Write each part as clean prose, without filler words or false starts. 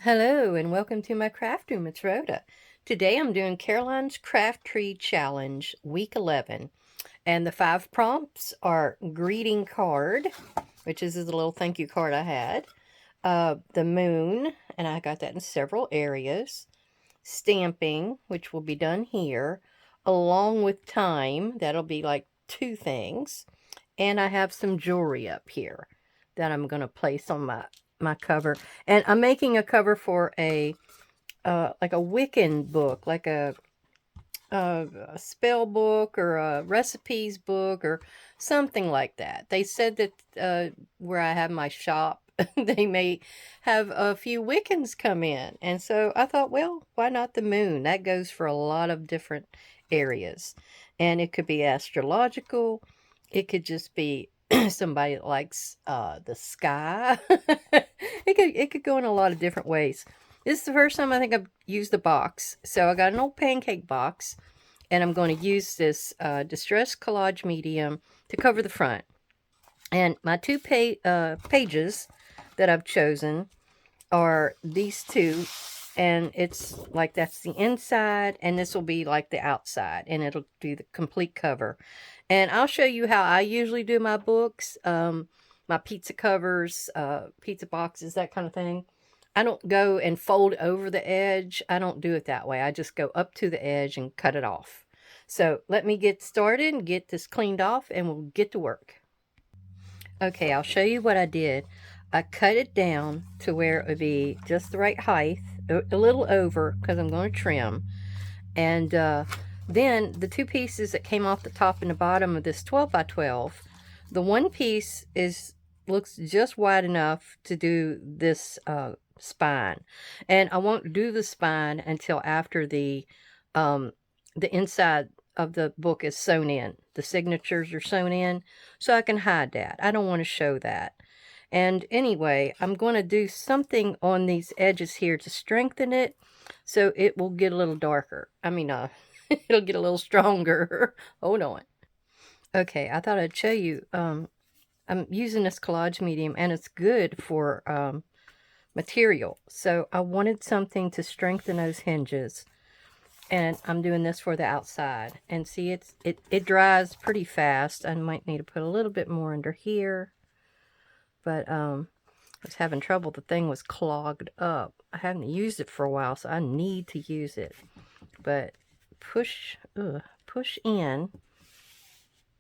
Hello and welcome to my craft room. It's Rhoda. Today I'm doing Caroline's Craft Tree Challenge week 11. And the 5 prompts are greeting card, which is the little thank you card I had. The moon, and I got that in several areas. Stamping, which will be done here. Along with time, that'll be like 2 things. And I have some jewelry up here that I'm going to place on my cover. And I'm making a cover for a like a Wiccan book, like a spell book or a recipes book or something like that. They said that where I have my shop, they may have a few Wiccans come in. And so I thought, well, why not the moon? That goes for a lot of different areas. And it could be astrological, it could just be somebody that likes the sky. It could go in a lot of different ways. This is the first time I think I've used the box. So I got an old pancake box, and I'm going to use this Distress Collage Medium to cover the front. And my two pages that I've chosen are these two, and it's like that's the inside, and this will be like the outside, and it'll do the complete cover. And I'll show you how I usually do my books, my pizza covers, pizza boxes, that kind of thing. I don't go and fold over the edge. I don't do it that way. I just go up to the edge and cut it off. So let me get started and get this cleaned off, and we'll get to work. Okay, I'll show you what I did. I cut it down to where it would be just the right height, a little over, because I'm going to trim. And then the 2 pieces that came off the top and the bottom of this 12 by 12, the one piece looks just wide enough to do this spine. And I won't do the spine until after the inside of the book is sewn in. The signatures are sewn in, so I can hide that. I don't want to show that. And anyway, I'm going to do something on these edges here to strengthen it so it will get a little darker. It'll get a little stronger. Hold on. Okay, I thought I'd show you. I'm using this collage medium, and it's good for material. So I wanted something to strengthen those hinges. And I'm doing this for the outside. And see, it dries pretty fast. I might need to put a little bit more under here. But I was having trouble. The thing was clogged up. I haven't used it for a while, so I need to use it. But push in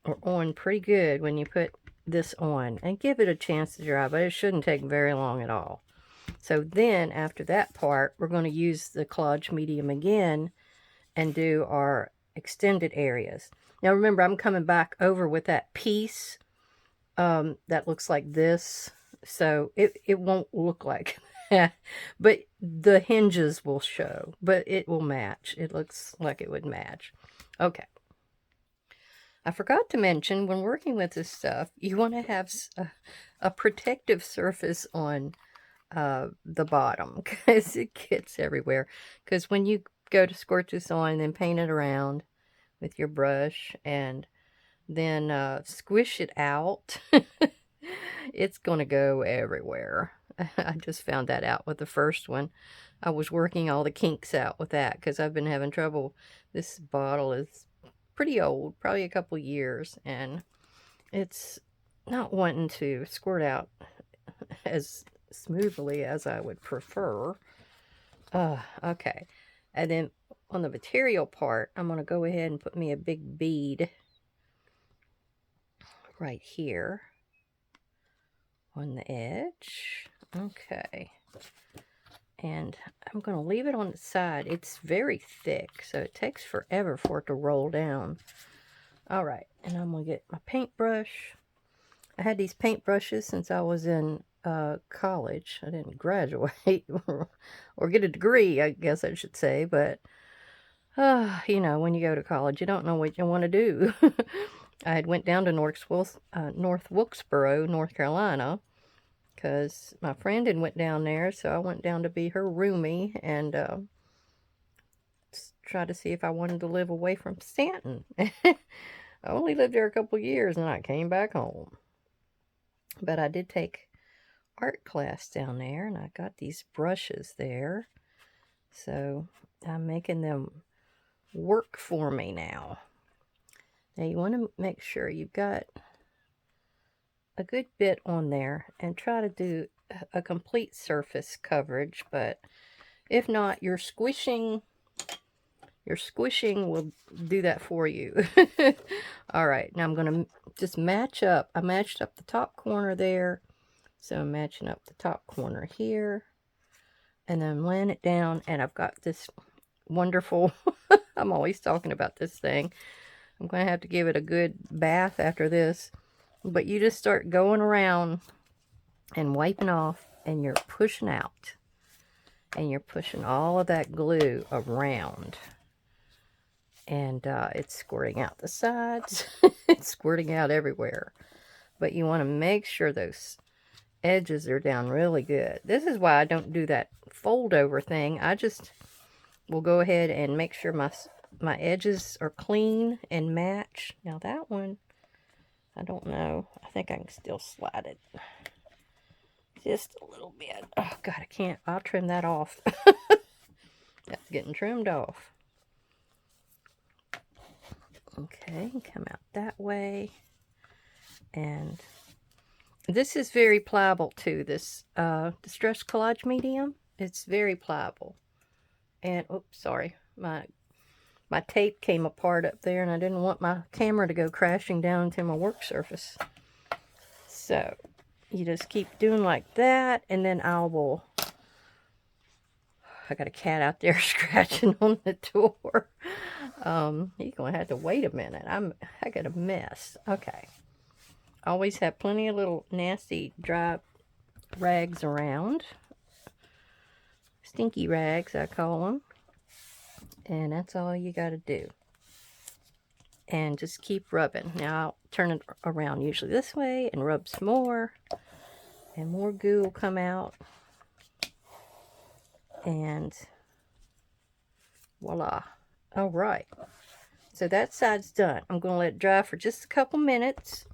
or on pretty good when you put this on. And give it a chance to dry, but it shouldn't take very long at all. So then, after that part, we're going to use the collage medium again and do our extended areas. Now remember, I'm coming back over with that piece that looks like this, so it won't look like that, but the hinges will show, but it will match. It looks like it would match. Okay. I forgot to mention, when working with this stuff, you want to have a protective surface on the bottom, because it gets everywhere. Because when you go to squirt this on and then paint it around with your brush and then squish it out, it's going to go everywhere. I just found that out with the first one. I was working all the kinks out with that because I've been having trouble. This bottle is pretty old, probably a couple years, and it's not wanting to squirt out as smoothly as I would prefer. Okay. And then on the material part, I'm going to go ahead and put me a big bead right here on the edge. Okay. And I'm going to leave it on the side. It's very thick, so it takes forever for it to roll down. All right. And I'm going to get my paintbrush. I had these paintbrushes since I was in college. I didn't graduate or get a degree, I guess I should say, but you know, when you go to college, you don't know what you want to do. I had went down to North Wilkesboro, North Carolina, because my friend had went down there, so I went down to be her roomie and try to see if I wanted to live away from Stanton. I only lived there a couple years, and I came back home. But I did take art class down there, and I got these brushes there. So I'm making them work for me now. Now you want to make sure you've got a good bit on there and try to do a complete surface coverage, but if not, your squishing will do that for you. All right, now I'm going to just match up. I matched up the top corner there, so I'm matching up the top corner here, and then I'm laying it down, and I've got this wonderful, I'm always talking about this thing. I'm going to have to give it a good bath after this, but you just start going around and wiping off, and you're pushing out, and you're pushing all of that glue around. And it's squirting out the sides. It's squirting out everywhere. But you want to make sure those edges are down really good. This is why I don't do that fold over thing. I just will go ahead and make sure my edges are clean and match. Now that one, I don't know. I think I can still slide it just a little bit. Oh God, I can't. I'll trim that off. That's getting trimmed off. Okay, come out that way. And this is very pliable too, this Distress Collage Medium. It's very pliable. And, oops, sorry, my tape came apart up there, and I didn't want my camera to go crashing down into my work surface. So, you just keep doing like that, and then I got a cat out there scratching on the door. You're going to have to wait a minute. I got a mess. Okay. Always have plenty of little nasty dry rags around. Stinky rags, I call them. And that's all you got to do. And just keep rubbing. Now I'll turn it around usually this way and rub some more. And more goo will come out. And voila. All right. So that side's done. I'm going to let it dry for just a couple minutes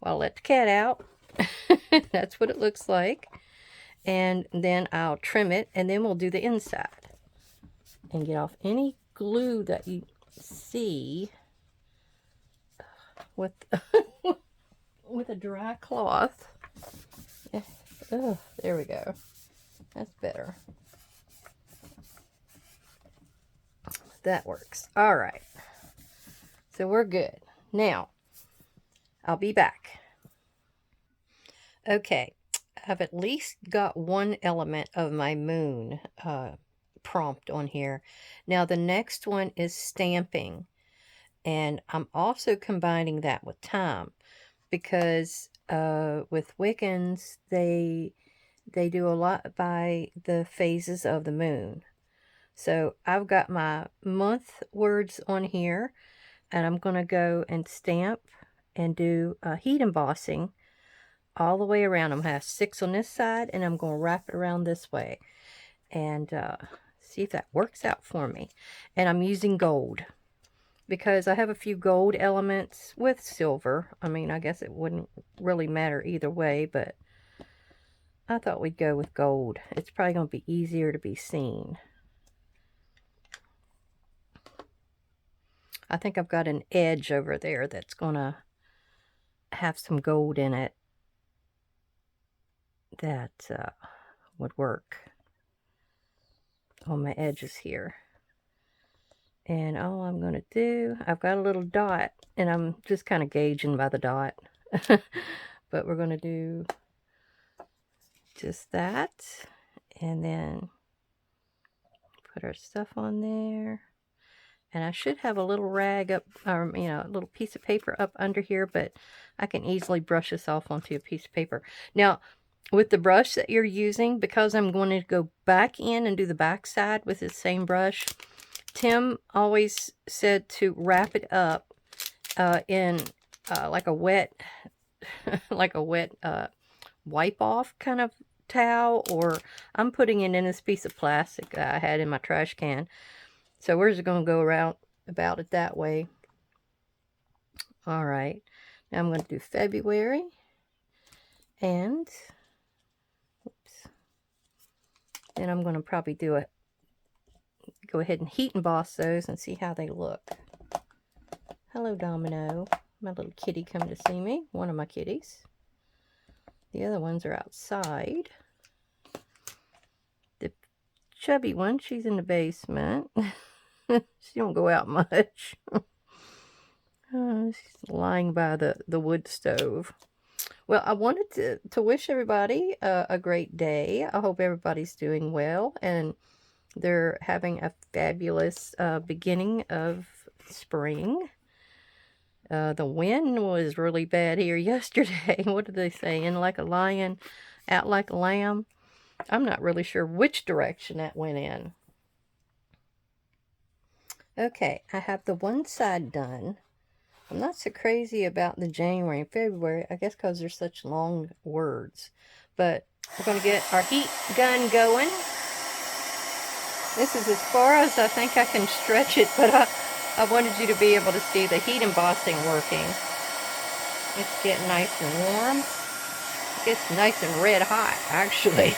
while I let the cat out. That's what it looks like. And then I'll trim it, and then we'll do the inside. And get off any glue that you see with, with a dry cloth. Oh, there we go. That's better. That works. All right. So we're good. Now, I'll be back. Okay. I've at least got one element of my moon prompt on here. Now, the next one is stamping. And I'm also combining that with time. Because with Wiccans, they do a lot by the phases of the moon. So I've got my month words on here, and I'm going to go and stamp and do heat embossing all the way around. I'm going to have 6 on this side, and I'm going to wrap it around this way and see if that works out for me. And I'm using gold because I have a few gold elements with silver. I mean, I guess it wouldn't really matter either way, but I thought we'd go with gold. It's probably going to be easier to be seen. I think I've got an edge over there that's going to have some gold in it that would work on my edges here. And all I'm going to do, I've got a little dot, and I'm just kind of gauging by the dot. But we're going to do just that, and then put our stuff on there. And I should have a little rag up, or, you know, a little piece of paper up under here, but I can easily brush this off onto a piece of paper. Now, with the brush that you're using, because I'm going to go back in and do the back side with the same brush, Tim always said to wrap it up in like a wet, wipe off kind of towel, or I'm putting it in this piece of plastic that I had in my trash can. So we're just going to go around about it that way. All right. Now I'm going to do February. And Then I'm going to probably go ahead and heat emboss those and see how they look. Hello, Domino. My little kitty come to see me. One of my kitties. The other ones are outside. The chubby one, she's in the basement. She don't go out much. She's lying by the wood stove. Well, I wanted to wish everybody a great day. I hope everybody's doing well and they're having a fabulous beginning of spring. The wind was really bad here yesterday. What did they say? In like a lion, out like a lamb. I'm not really sure which direction that went in. Okay, I have the one side done. I'm not so crazy about the January and February, I guess because they're such long words. But we're going to get our heat gun going. This is as far as I think I can stretch it, but I wanted you to be able to see the heat embossing working. It's getting nice and warm. It gets nice and red hot, actually.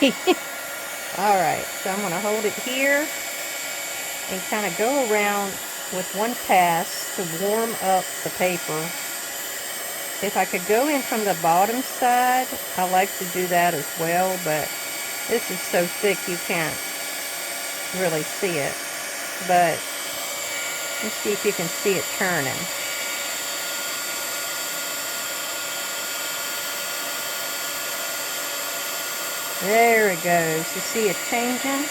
Alright, so I'm going to hold it here and kind of go around with one pass to warm up the paper. If I could go in from the bottom side, I like to do that as well, but this is so thick you can't really see it. But let's see if you can see it turning. There it goes. You see it changing?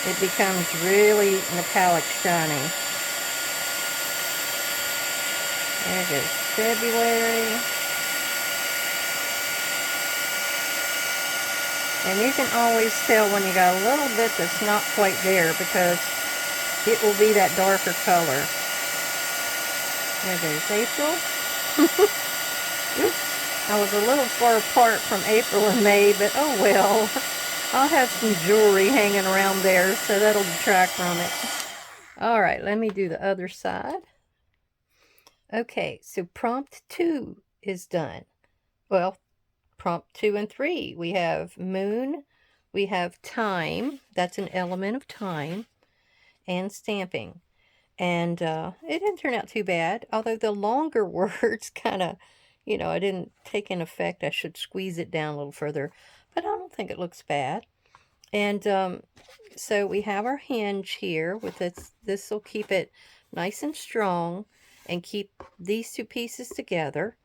It becomes really metallic shiny. There goes February. And you can always tell when you got a little bit that's not quite there because it will be that darker color. There goes April. Oops. I was a little far apart from April and May, but oh well. I'll have some jewelry hanging around there, so that'll detract from it. Alright, let me do the other side. Okay, so prompt 2 is done. Well, prompt 2 and 3. We have moon, we have time, that's an element of time, and stamping. And it didn't turn out too bad, although the longer words kind of, you know, I didn't take in effect. I should squeeze it down a little further, but I don't think it looks bad. And so we have our hinge here with this. This will keep it nice and strong and keep these two pieces together.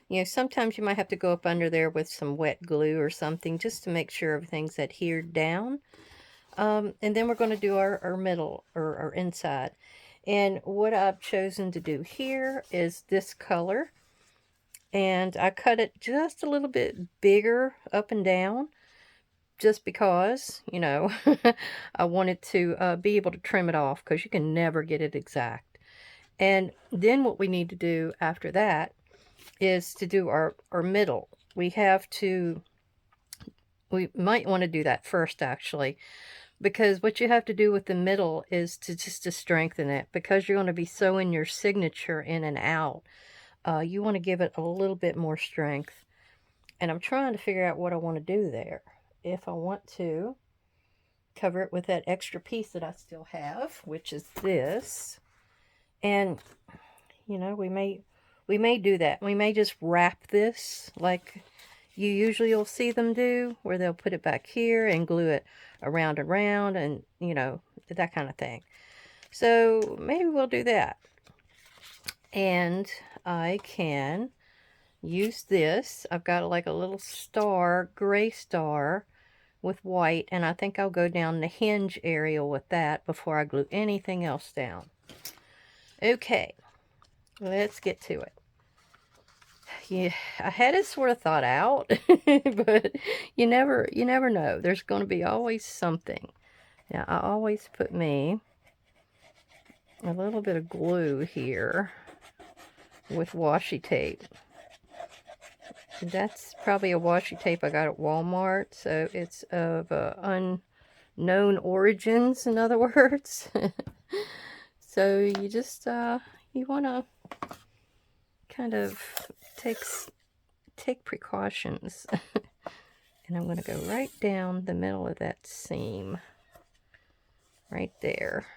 You know, sometimes you might have to go up under there with some wet glue or something just to make sure everything's adhered down. And then we're going to do our middle or our inside. And what I've chosen to do here is this color. And I cut it just a little bit bigger up and down. Just because, you know, I wanted to be able to trim it off because you can never get it exact. And then what we need to do after that is to do our middle. We might want to do that first actually, because what you have to do with the middle is to strengthen it, because you're going to be sewing your signature in and out. You want to give it a little bit more strength. And I'm trying to figure out what I want to do there. If I want to cover it with that extra piece that I still have, which is this. And, you know, we may do that. We may just wrap this like you usually will see them do, where they'll put it back here and glue it around and around and, you know, that kind of thing. So maybe we'll do that. And I can use this. I've got like a little star, gray star with white, and I think I'll go down the hinge area with that before I glue anything else down. Okay, let's get to it. Yeah, I had it sort of thought out, but you never know. There's going to be always something. Now, I always put me a little bit of glue here with washi tape. That's probably a washi tape I got at Walmart, so it's of unknown origins, in other words. So you just, you want to kind of take precautions And I'm going to go right down the middle of that seam. Right there.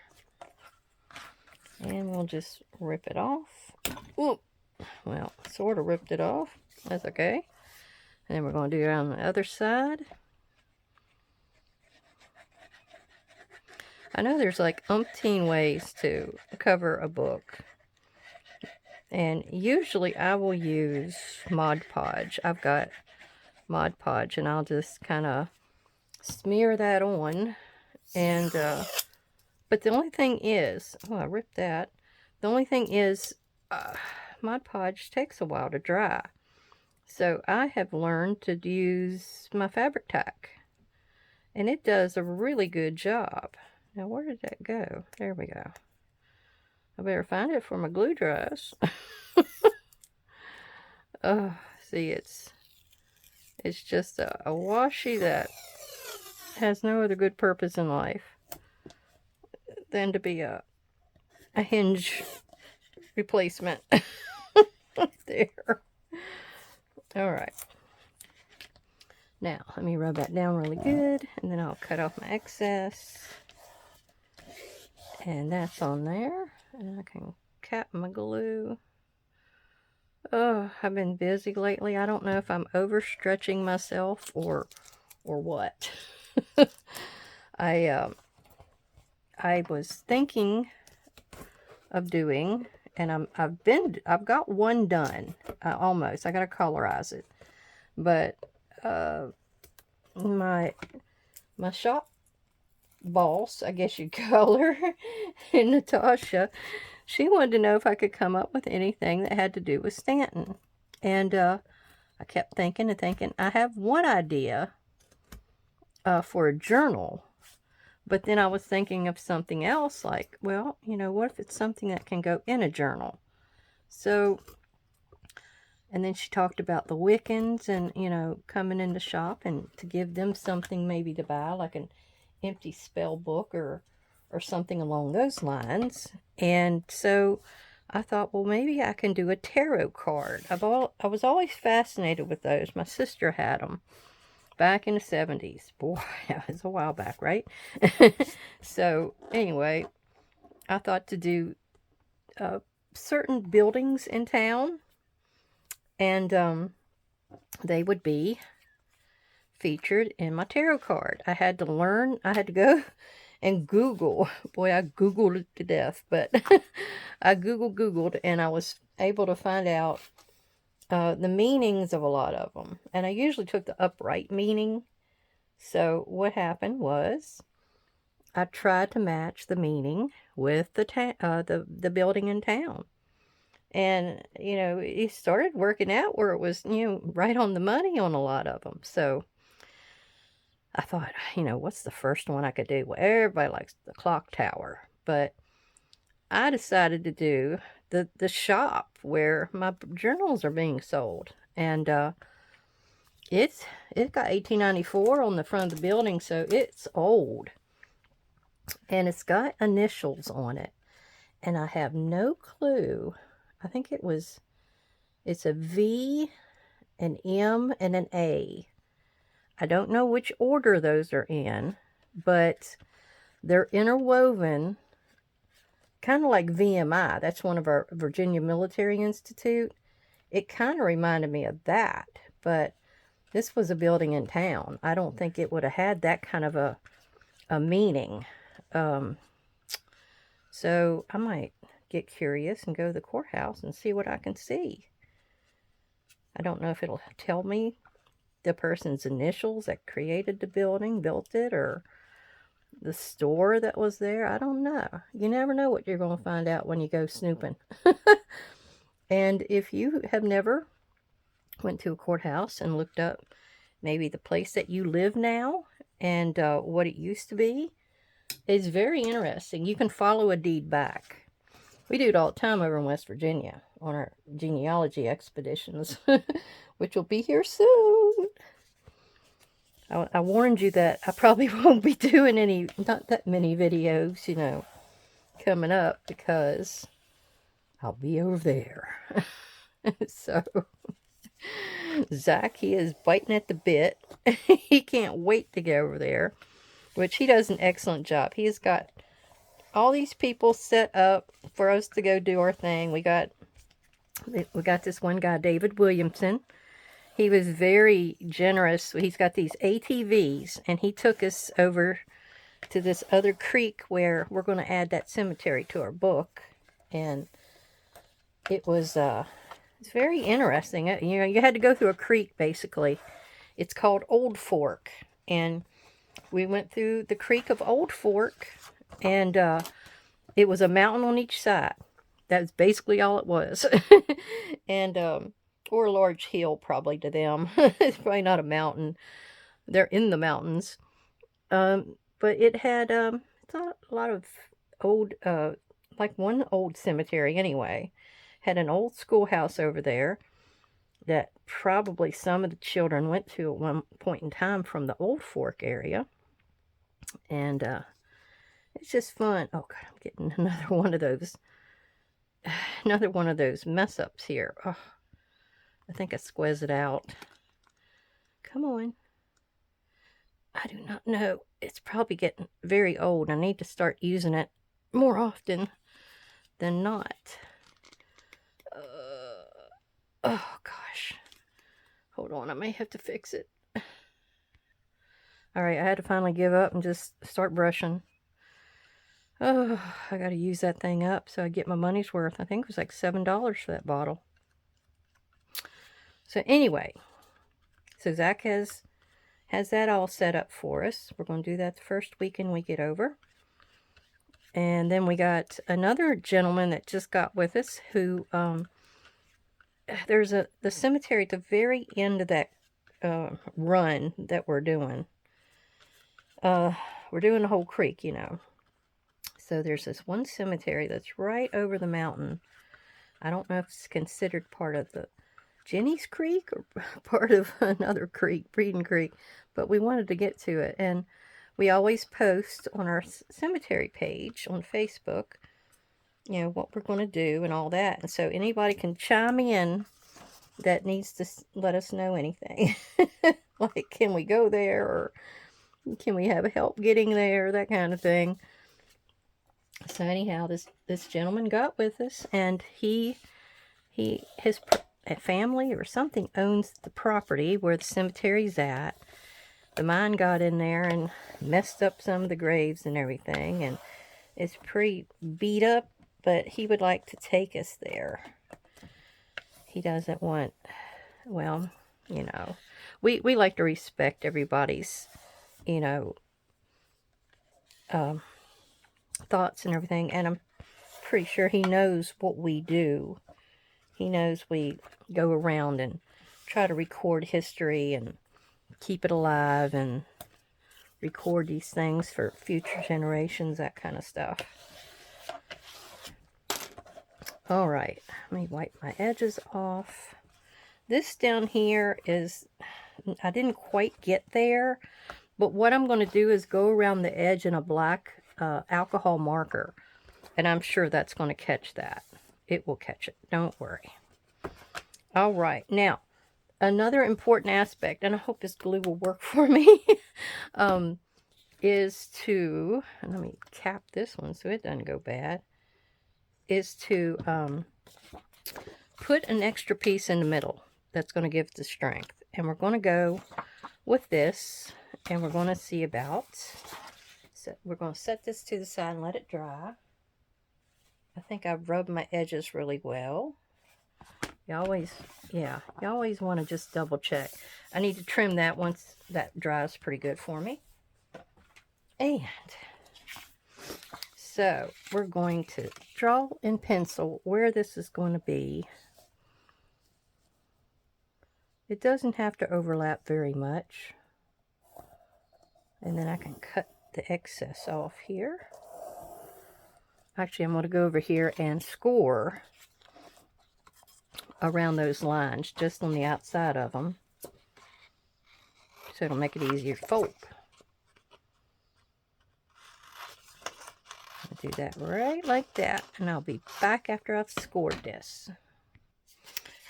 And we'll just rip it off. Ooh, well, sort of ripped it off. That's okay. And then we're going to do it on the other side. I know there's like umpteen ways to cover a book. And usually I will use Mod Podge. I've got Mod Podge, and I'll just kind of smear that on. And, but the only thing is, oh, I ripped that. The only thing is, Mod Podge takes a while to dry. So I have learned to use my fabric tack. And it does a really good job. Now, where did that go? There we go. I better find it before my glue dries. Oh, see, it's just a washi that has no other good purpose in life than to be a hinge replacement. There. Alright. Now, let me rub that down really good, and then I'll cut off my excess. And that's on there. And I can cap my glue. Oh, I've been busy lately. I don't know if I'm overstretching myself or what. I was thinking of doing, and I've got one done, almost. I gotta colorize it, but my shop boss, I guess you'd call her, Natasha, she wanted to know if I could come up with anything that had to do with Stanton. And I kept thinking and thinking. I have one idea for a journal, but then I was thinking of something else, like, well, you know, what if it's something that can go in a journal? So, and then she talked about the Wiccans and, you know, coming in the shop and to give them something maybe to buy, like an empty spell book or something along those lines. And so I thought, well, maybe I can do a tarot card. I was always fascinated with those. My sister had them back in the 70s. Boy, that was a while back, right? So anyway, I thought to do certain buildings in town, and they would be featured in my tarot card. I had to go and Google. Boy, I Googled it to death, but I Googled, and I was able to find out the meanings of a lot of them. And I usually took the upright meaning. So what happened was I tried to match the meaning with the building in town. And, you know, it started working out where it was, you know, right on the money on a lot of them. So I thought, you know, what's the first one I could do? Well, everybody likes the clock tower. But I decided to do the shop where my journals are being sold. And it got 1894 on the front of the building, so it's old. And it's got initials on it. And I have no clue. I think it's a V, an M, and an A. I don't know which order those are in, but they're interwoven, kind of like VMI. That's one of our Virginia Military Institute. It kind of reminded me of that, but this was a building in town. I don't think it would have had that kind of a meaning. So I might get curious and go to the courthouse and see what I can see. I don't know if it'll tell me the person's initials that created the building, built it, or the store that was there. I don't know. You never know what you're going to find out when you go snooping. And if you have never went to a courthouse and looked up maybe the place that you live now and what it used to be, it's very interesting. You can follow a deed back. We do it all the time over in West Virginia on our genealogy expeditions, which will be here soon. I warned you that I probably won't be doing not that many videos, you know, coming up, because I'll be over there. So, Zach, he is biting at the bit. He can't wait to go over there, which he does an excellent job. He has got all these people set up for us to go do our thing. We got this one guy, David Williamson. He was very generous. He's got these ATVs, and he took us over to this other creek where we're going to add that cemetery to our book. And it was it's very interesting. You know, you had to go through a creek, basically. It's called Old Fork, and we went through the creek of Old Fork, and it was a mountain on each side. That's basically all it was. And or a large hill, probably, to them. It's probably not a mountain. They're in the mountains. But it had it's a lot of old, like one old cemetery anyway, had an old schoolhouse over there that probably some of the children went to at one point in time from the Old Fork area. And it's just fun. Oh God, I'm getting another one of those mess ups here. Oh, I think I squeezed it out. Come on. I do not know. It's probably getting very old. I need to start using it more often than not. Oh gosh. Hold on, I may have to fix it. Alright, I had to finally give up and just start brushing. Oh, I gotta use that thing up so I get my money's worth. I think it was like $7 for that bottle. So anyway, so Zach has that all set up for us. We're going to do that the first weekend we get over. And then we got another gentleman that just got with us who, there's the cemetery at the very end of that run that we're doing. We're doing the whole creek, you know. So there's this one cemetery that's right over the mountain. I don't know if it's considered part of the Jenny's Creek or part of another creek, Breeden Creek, but we wanted to get to it. And we always post on our cemetery page on Facebook, you know, what we're going to do and all that. And so anybody can chime in that needs to let us know anything. Like, can we go there, or can we have help getting there, that kind of thing. So anyhow, this gentleman got with us, and his family or something owns the property where the cemetery's at. The mine got in there and messed up some of the graves and everything, and it's pretty beat up, but he would like to take us there. He doesn't want, well, you know, we like to respect everybody's, you know, thoughts and everything, and I'm pretty sure he knows what we do. He knows we go around and try to record history and keep it alive and record these things for future generations, that kind of stuff. All right, let me wipe my edges off. This down here is, I didn't quite get there, but what I'm going to do is go around the edge in a black alcohol marker, and I'm sure that's going to catch that. It will catch it, don't worry. All right, now, another important aspect, and I hope this glue will work for me, is to, and let me cap this one so it doesn't go bad, is to put an extra piece in the middle that's going to give it the strength. And we're going to go with this, and we're going to see about, so we're going to set this to the side and let it dry. I think I've rubbed my edges really well. You always want to just double check. I need to trim that once that dries pretty good for me. And so we're going to draw in pencil where this is going to be. It doesn't have to overlap very much. And then I can cut the excess off here. Actually, I'm going to go over here and score around those lines, just on the outside of them, so it'll make it easier to fold. I'll do that right like that, and I'll be back after I've scored this.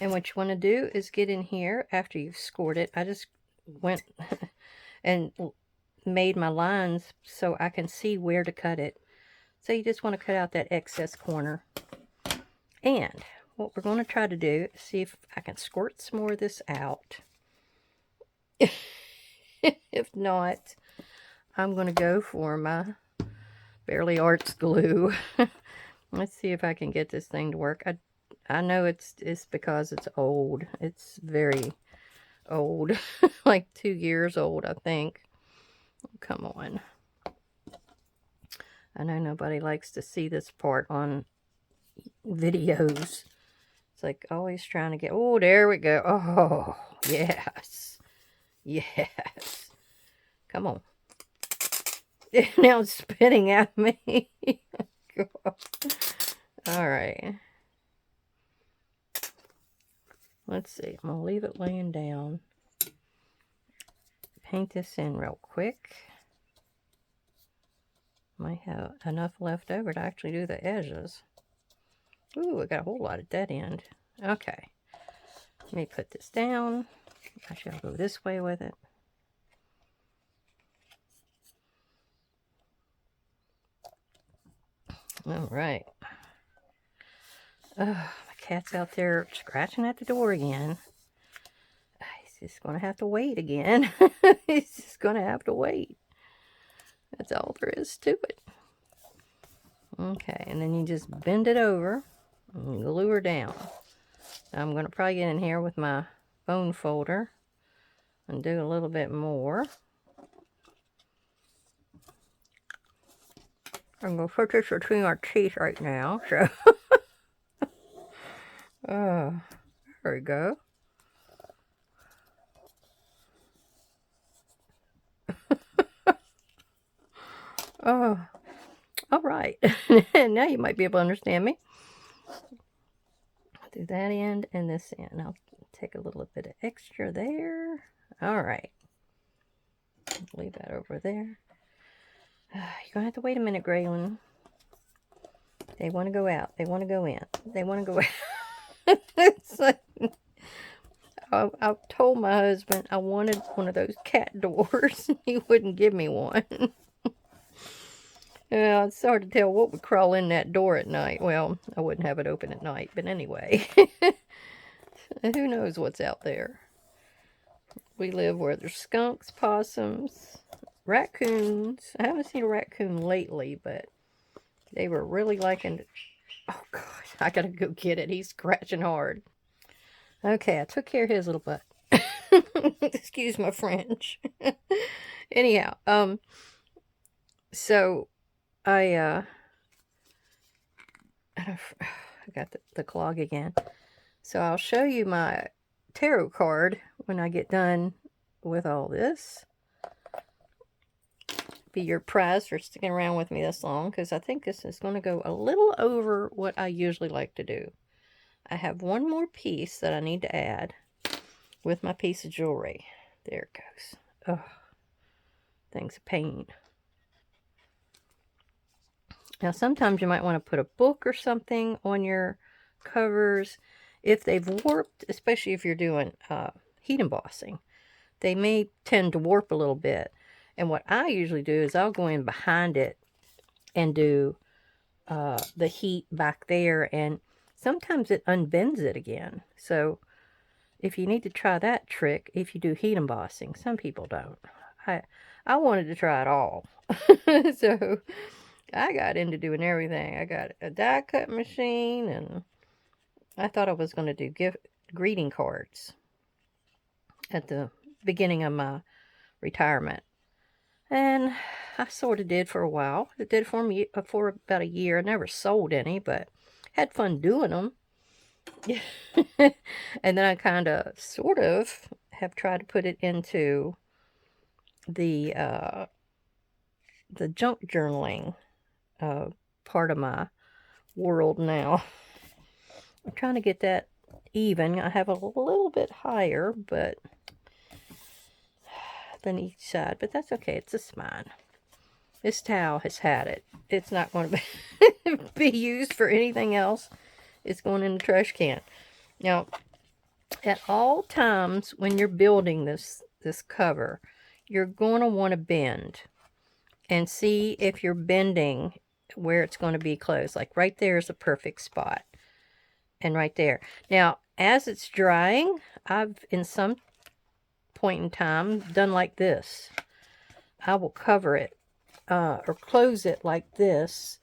And what you want to do is get in here after you've scored it. I just went and made my lines so I can see where to cut it. So you just want to cut out that excess corner. And what we're going to try to do is see if I can squirt some more of this out. If not, I'm going to go for my Barely Arts glue. Let's see if I can get this thing to work. I know it's because it's old. It's very old. Like 2 years old, I think. Come on. I know nobody likes to see this part on videos. It's like always trying to get... Oh, there we go. Oh, yes. Yes. Come on. Now it's spitting at me. All right. Let's see. I'm going to leave it laying down. Paint this in real quick. Might have enough left over to actually do the edges. Ooh, I got a whole lot at that end. Okay. Let me put this down. Actually, I'll go this way with it. All right. Oh, my cat's out there scratching at the door again. He's just going to have to wait again. He's just going to have to wait. That's all there is to it. Okay, and then you just bend it over and glue her down. I'm going to probably get in here with my bone folder and do a little bit more. I'm going to put this between our teeth right now. So, oh, there we go. Oh, all right. Now you might be able to understand me. I'll do that end and this end. I'll take a little bit of extra there. All right. Leave that over there. You're going to have to wait a minute, Graylin. They want to go out. They want to go in. They want to go out. It's like, I told my husband I wanted one of those cat doors. He wouldn't give me one. Yeah, it's hard to tell what would crawl in that door at night. Well, I wouldn't have it open at night, but anyway. Who knows what's out there? We live where there's skunks, possums, raccoons. I haven't seen a raccoon lately, but they were really liking it. Oh, God, I gotta go get it. He's scratching hard. Okay, I took care of his little butt. Excuse my French. Anyhow, so I got the clog again. So I'll show you my tarot card when I get done with all this. Be your prize for sticking around with me this long, because I think this is going to go a little over what I usually like to do. I have one more piece that I need to add with my piece of jewelry. There it goes. Oh, thing's a pain. Now, sometimes you might want to put a book or something on your covers. If they've warped, especially if you're doing heat embossing, they may tend to warp a little bit. And what I usually do is I'll go in behind it and do the heat back there. And sometimes it unbends it again. So if you need to try that trick, if you do heat embossing, some people don't. I wanted to try it all. So I got into doing everything. I got a die cut machine, and I thought I was going to do greeting cards at the beginning of my retirement. And I sort of did for a while. It did for me for about a year. I never sold any, but had fun doing them. And then I kind of, sort of, have tried to put it into the junk journaling part of my world now. I'm trying to get that even. I have a little bit higher, but than each side, but that's okay. It's a spine. This towel has had it. It's not going to be used for anything else. It's going in the trash can. Now, At all times when you're building this cover, you're going to want to bend and see if you're bending where it's going to be closed. Like right there is a perfect spot. And right there. Now, as it's drying, I've, in some point in time, done like this. I will cover it or close it like this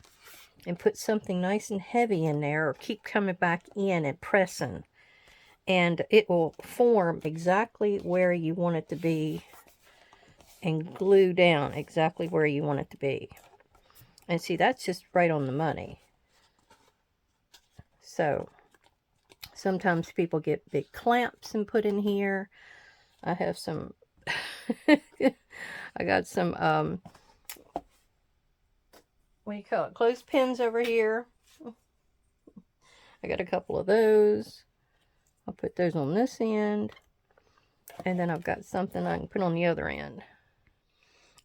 and put something nice and heavy in there, or keep coming back in and pressing. And it will form exactly where you want it to be and glue down exactly where you want it to be. And see, that's just right on the money. So sometimes people get big clamps and put in here. I have some, I got some, what do you call it, clothespins over here. I got a couple of those. I'll put those on this end. And then I've got something I can put on the other end.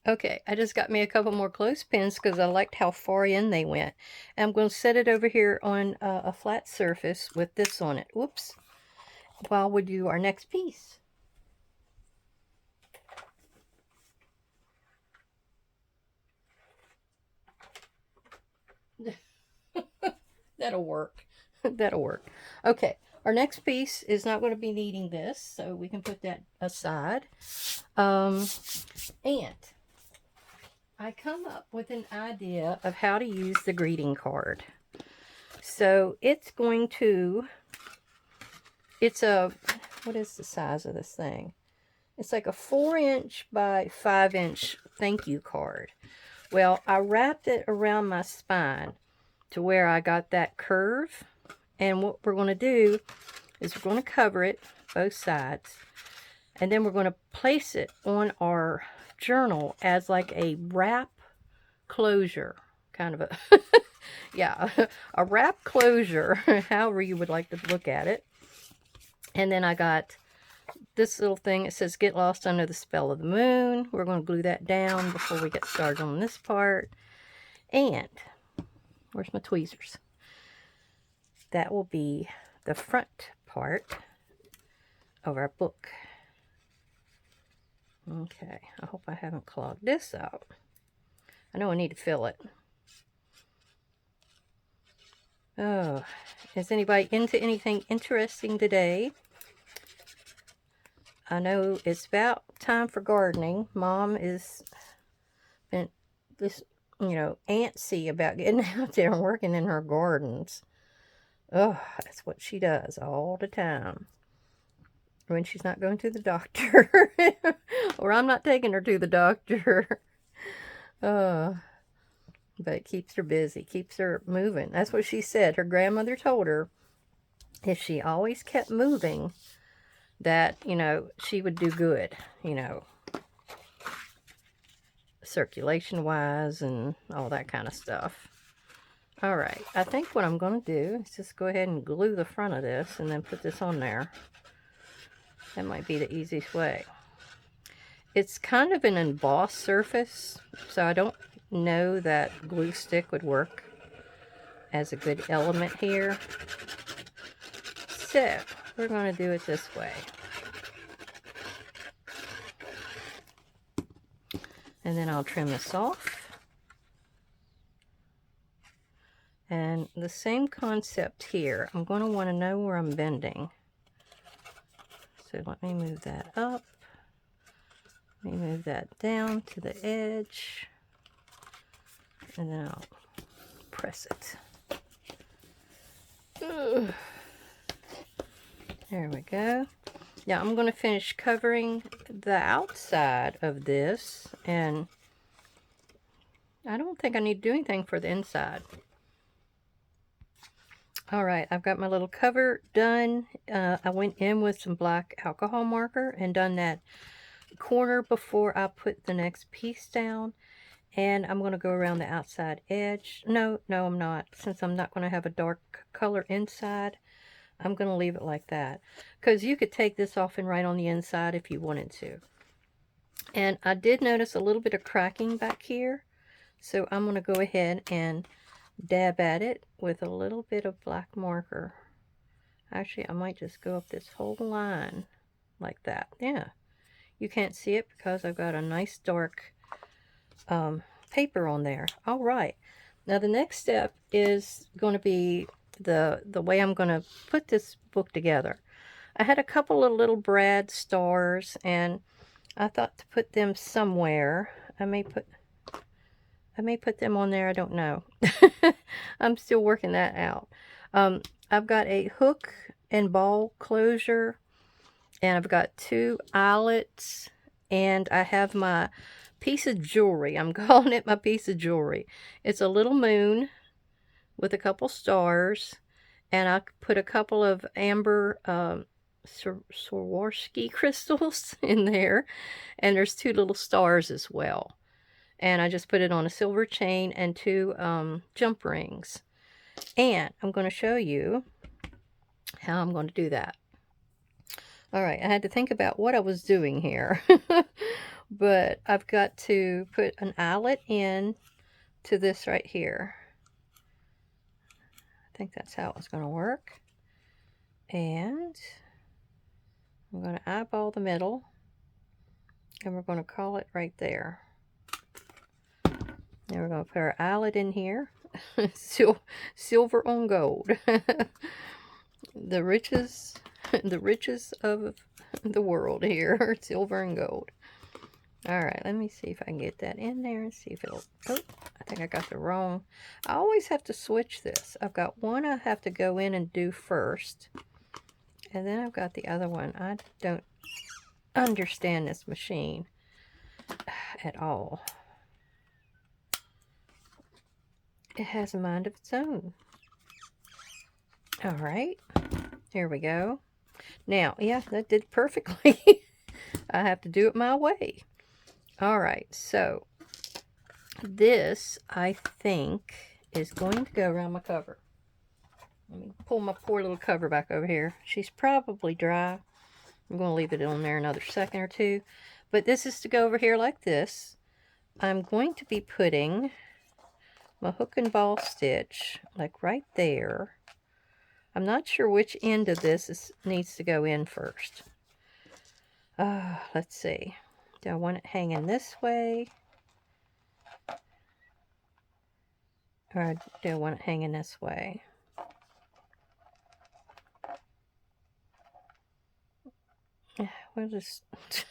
Okay, I just got me a couple more clothespins because I liked how far in they went. And I'm going to set it over here on a flat surface with this on it. Whoops. While we do our next piece. That'll work. That'll work. Okay, our next piece is not going to be needing this, so we can put that aside. And I come up with an idea of how to use the greeting card. So it's going to, it's a, what is the size of this thing? It's like a 4-inch by 5-inch thank you card. Well, I wrapped it around my spine to where I got that curve. And what we're going to do is we're going to cover it, both sides. And then we're going to place it on our journal as like a wrap closure. Kind of a, yeah, a wrap closure, however you would like to look at it. And then I got this little thing. It says, "Get lost under the spell of the moon." We're going to glue that down before we get started on this part. And where's my tweezers? That will be the front part of our book. Okay, I hope I haven't clogged this out. I know I need to fill it. Oh, is anybody into anything interesting today? I know it's about time for gardening. Mom is been this, antsy about getting out there and working in her gardens. Oh, that's what she does all the time. When she's not going to the doctor. Or I'm not taking her to the doctor. But it keeps her busy, keeps her moving. That's what she said. Her grandmother told her if she always kept moving, that, she would do good, circulation-wise and all that kind of stuff. All right, I think what I'm going to do is just go ahead and glue the front of this and then put this on there. That might be the easiest way. It's kind of an embossed surface, so I don't know that glue stick would work as a good element here. So, we're going to do it this way. And then I'll trim this off. And the same concept here. I'm going to want to know where I'm bending. So let me move that up. Let me move that down to the edge. And then I'll press it. Ugh. There we go. Now I'm going to finish covering the outside of this. And I don't think I need to do anything for the inside. Alright, I've got my little cover done. I went in with some black alcohol marker and done that corner before I put the next piece down. And I'm going to go around the outside edge. No, I'm not. Since I'm not going to have a dark color inside, I'm going to leave it like that. Because you could take this off and write on the inside if you wanted to. And I did notice a little bit of cracking back here. So I'm going to go ahead and dab at it with a little bit of black marker. Actually, I might just go up this whole line like that. Yeah. You can't see it because I've got a nice dark paper on there. All right. Now the next step is going to be the way I'm going to put this book together. I had a couple of little brad stars, and I thought to put them somewhere. I may put them on there. I don't know. I'm still working that out. I've got a hook and ball closure, and I've got 2 eyelets, and I have my piece of jewelry. I'm calling it my piece of jewelry. It's a little moon with a couple stars, and I put a couple of amber Swarovski crystals in there, and there's 2 little stars as well. And I just put it on a silver chain and 2 jump rings. And I'm going to show you how I'm going to do that. All right, I had to think about what I was doing here. But I've got to put an eyelet in to this right here. I think that's how it's going to work. And I'm going to eyeball the middle. And we're going to call it right there. Then we're going to put our eyelet in here. Silver on gold. the riches of the world here. Silver and gold. Alright, let me see if I can get that in there and see if it'll... Oh, I think I got the wrong... I always have to switch this. I've got one I have to go in and do first. And then I've got the other one. I don't understand this machine at all. It has a mind of its own. Alright, here we go. Now, yeah, that did perfectly. I have to do it my way. Alright, so this, I think, is going to go around my cover. Let me pull my poor little cover back over here. She's probably dry. I'm going to leave it on there another second or two. But this is to go over here like this. I'm going to be putting my hook and ball stitch like right there. I'm not sure which end of this needs to go in first. Let's see. Do I want it hanging this way? Or do I want it hanging this way? We'll just...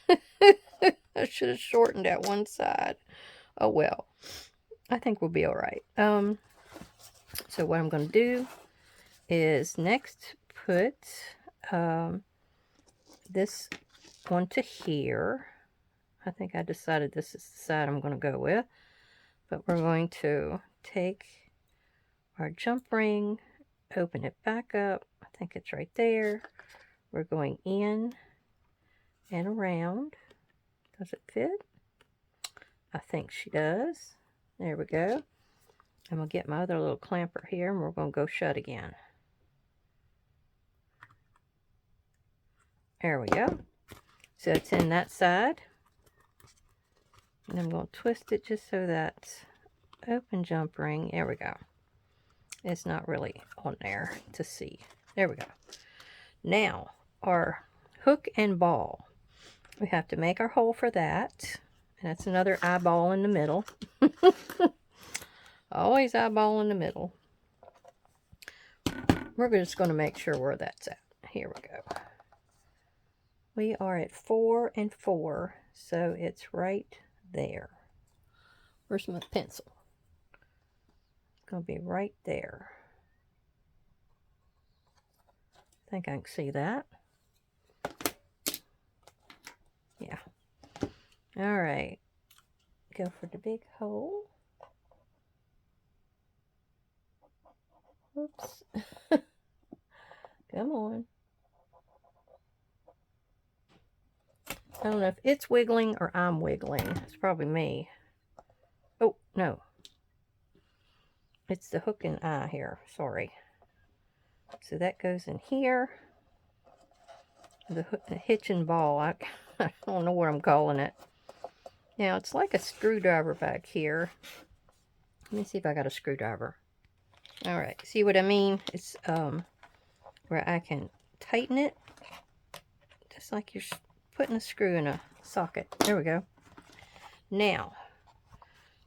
I should have shortened that one side. Oh well. I think we'll be alright. So what I'm going to do is next put this one to here. I think I decided this is the side I'm going to go with. But we're going to take our jump ring, open it back up. I think it's right there. We're going in and around. Does it fit? I think she does. There we go. I'm going to get my other little clamper here, and we're going to go shut again. There we go. So it's in that side. And I'm going to twist it just so that open jump ring, there we go. It's not really on there to see. There we go. Now, our hook and ball. We have to make our hole for that. And that's another eyeball in the middle. Always eyeball in the middle. We're just going to make sure where that's at. Here we go. We are at 4 and 4, so it's right there. Where's my pencil? It's going to be right there. I think I can see that. Yeah. All right. Go for the big hole. Oops. Come on. I don't know if it's wiggling or I'm wiggling. It's probably me. Oh, no. It's the hook and eye here. Sorry. So that goes in here. The hitch and ball. I don't know what I'm calling it. Now, it's like a screwdriver back here. Let me see if I got a screwdriver. Alright, see what I mean? It's where where I can tighten it just like you're putting a screw in a socket. There we go. Now,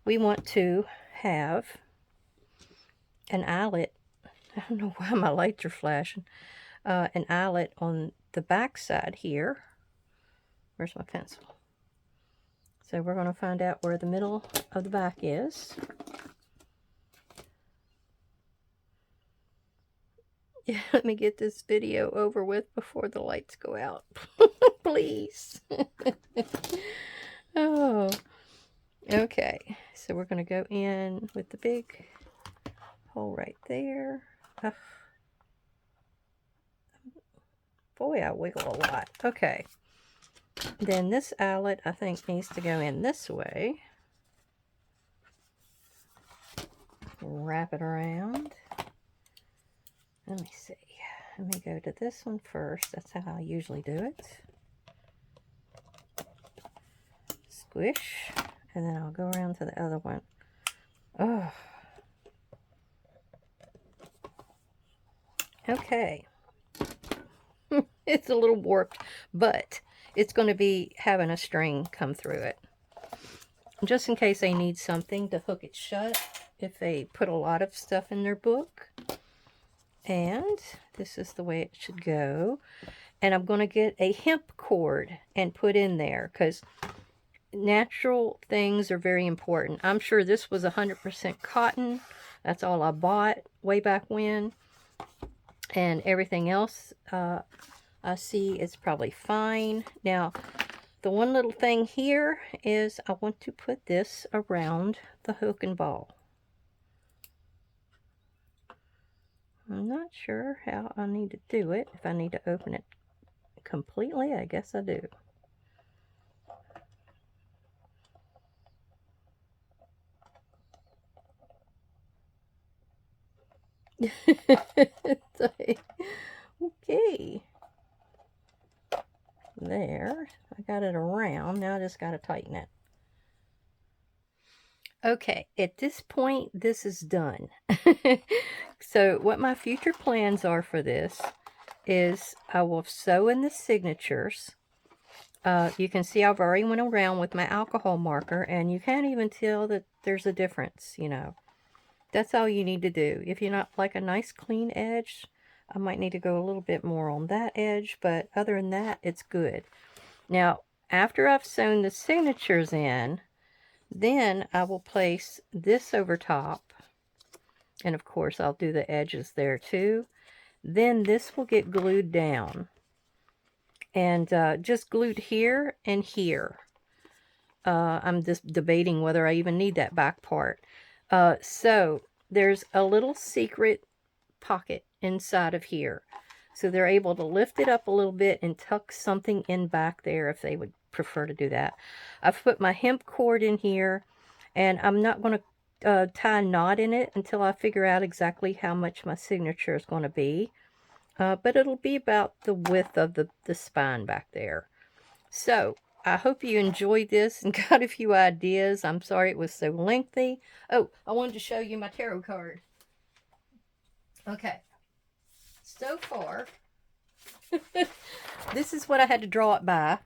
we want to have an eyelet. I don't know why my lights are flashing. An eyelet on the back side here. Where's my pencil? So we're going to find out where the middle of the back is. Yeah, let me get this video over with before the lights go out. Please. Oh, okay. So we're going to go in with the big hole right there. Oh. Boy, I wiggle a lot. Okay. Then this eyelet, I think, needs to go in this way. Wrap it around. Let me see. Let me go to this one first. That's how I usually do it. Squish. And then I'll go around to the other one. Oh. Okay. It's a little warped, but it's going to be having a string come through it. Just in case they need something to hook it shut if they put a lot of stuff in their book. And this is the way it should go. And I'm going to get a hemp cord and put in there because natural things are very important. I'm sure this was 100% cotton. That's all I bought way back when. And everything else I see is probably fine. Now, the one little thing here is I want to put this around the hook and ball. I'm not sure how I need to do it. If I need to open it completely, I guess I do. Okay. There. I got it around. Now I just got to tighten it. Okay, at this point, this is done. So what my future plans are for this is I will sew in the signatures. You can see I've already went around with my alcohol marker, and you can't even tell that there's a difference, you know. That's all you need to do. If you're not like a nice clean edge, I might need to go a little bit more on that edge, but other than that, it's good. Now, after I've sewn the signatures in, then I will place this over top, and of course I'll do the edges there too. Then this will get glued down, and just glued here and here. I'm just debating whether I even need that back part. So there's a little secret pocket inside of here. So they're able to lift it up a little bit and tuck something in back there if they would prefer to do that. I've put my hemp cord in here, and I'm not going to tie a knot in it until I figure out exactly how much my signature is going to be. But it'll be about the width of the spine back there. So I hope you enjoyed this and got a few ideas. I'm sorry it was so lengthy. Oh, I wanted to show you my tarot card. Okay. So far, this is what I had to draw it by.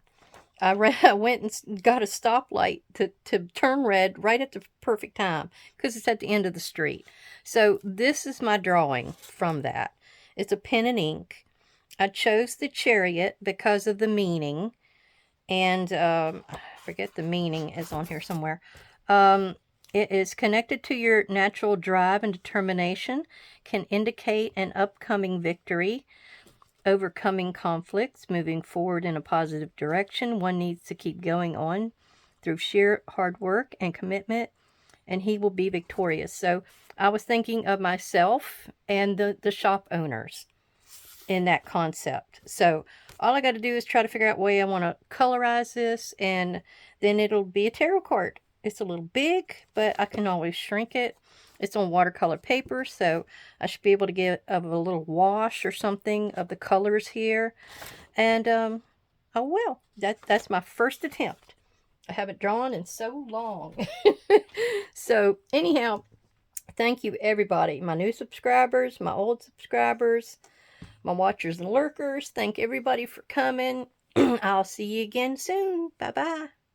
I went and got a stoplight to turn red right at the perfect time because it's at the end of the street. So this is my drawing from that. It's a pen and ink. I chose the chariot because of the meaning. And I forget the meaning is on here somewhere. It is connected to your natural drive and determination, can indicate an upcoming victory, overcoming conflicts, moving forward in a positive direction. One needs to keep going on through sheer hard work and commitment, and he will be victorious. So I was thinking of myself and the shop owners in that concept. So all I got to do is try to figure out a way I want to colorize this, and then it'll be a tarot card. It's a little big, but I can always shrink it. It's on watercolor paper, so I should be able to get a little wash or something of the colors here. And, oh well, that's my first attempt. I haven't drawn in so long. So, anyhow, thank you everybody. My new subscribers, my old subscribers. my watchers and lurkers. Thank everybody for coming. I'll see you again soon. Bye-bye.